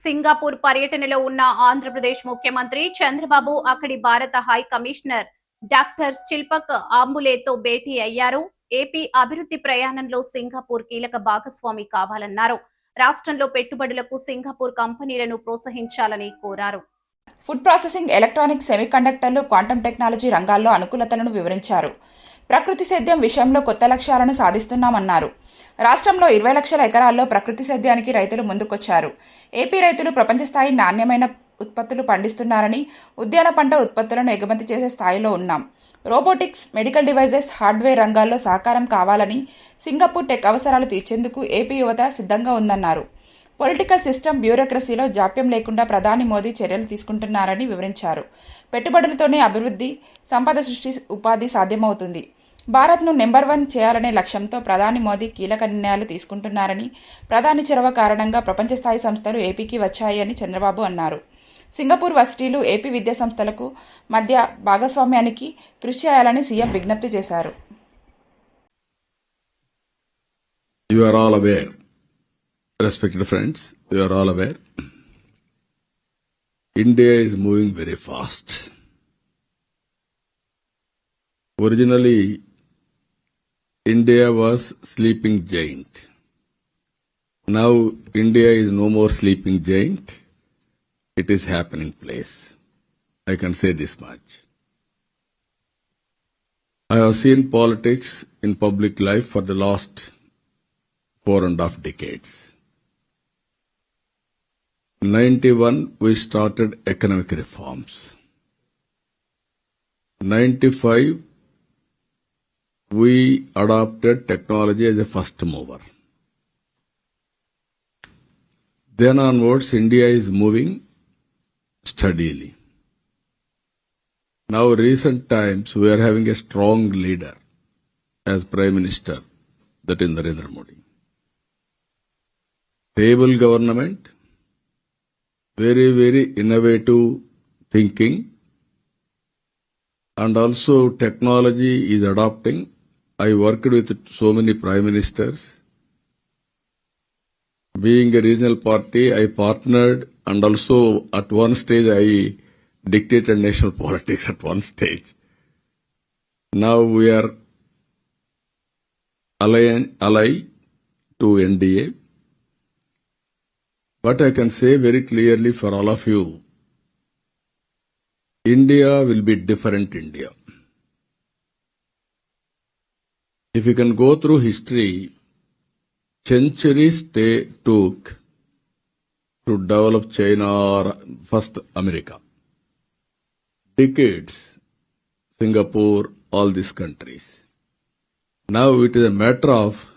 Singapore పర్యటనలో ఉన్న ఆంధ్రప్రదేశ్ ముఖ్యమంత్రి చంద్రబాబు అక్కడి భారత హై కమిషనర్ డాక్టర్ శిల్పక్ ఆంబులేతో భేటీ అయ్యారు. ఏపీ అభివృద్ధి ప్రయాణంలో సింగపూర్ కీలక భాగస్వామి కావాలన్నారు. రాష్ట్రంలో పెట్టుబడులకు సింగపూర్ కంపెనీలను ప్రోత్సహించాలని కోరారు. ఫుడ్ ప్రాసెసింగ్, ఎలక్ట్రానిక్స్, సెమీకండక్టర్లు, క్వాంటమ్ టెక్నాలజీ రంగాల్లో అనుకూలతలను వివరించారు. ప్రకృతి సేద్యం విషయంలో కొత్త లక్ష్యాలను సాధిస్తున్నామన్నారు. రాష్ట్రంలో 20 లక్షల ఎకరాల్లో ప్రకృతి సేద్యానికి రైతులు ముందుకొచ్చారు. ఏపీ రైతులు ప్రపంచ స్థాయి నాణ్యమైన ఉత్పత్తులు పండిస్తున్నారని, ఉద్యాన పంట ఉత్పత్తులను ఎగుమతి చేసే స్థాయిలో ఉన్నాం. రోబోటిక్స్, మెడికల్ డివైజెస్, హార్డ్వేర్ రంగాల్లో సహకారం కావాలని, సింగపూర్ టెక్ అవసరాలు తీర్చేందుకు ఏపీ యువత సిద్ధంగా ఉందన్నారు. పొలిటికల్ సిస్టమ్, బ్యూరోక్రసీలో జాప్యం లేకుండా ప్రధాని మోదీ చర్యలు తీసుకుంటున్నారని వివరించారు. పెట్టుబడులతోనే అభివృద్ధి, సంపద సృష్టి, ఉపాధి సాధ్యమవుతుంది. భారత్ను నెంబర్ 1 చేయాలనే లక్ష్యంతో ప్రధాని మోదీ కీలక నిర్ణయాలు తీసుకుంటున్నారని, ప్రధాని చొరవ కారణంగా ప్రపంచ స్థాయి సంస్థలు ఏపీకి వచ్చాయని చంద్రబాబు అన్నారు. సింగపూర్ వర్సిటీలు, ఏపీ విద్యా సంస్థలకు మధ్య భాగస్వామ్యానికి కృషి చేయాలని సీఎం విజ్ఞప్తి చేశారు. You are all aware, respected friends, you are all aware, India is moving very fast. Originally, India was sleeping giant. Now, India is no more sleeping giant. It is happening place. I can say this much. I have seen politics in public life for the last 4.5 decades. 91, we started economic reforms. 95, we adopted technology as a first mover. Then onwards, India is moving steadily. Now, recent times, we are having a strong leader as Prime Minister, that is Narendra Modi. Stable government, very, very innovative thinking, and also technology is adopting. I worked with so many prime ministers. Being a regional party, I partnered, and also at one stage I dictated national politics at one stage. Now we are ally to NDA. But I can say very clearly for all of you, India will be different India. If you can go through history, centuries took to develop China or first America. Decades, Singapore, all these countries. Now it is a matter of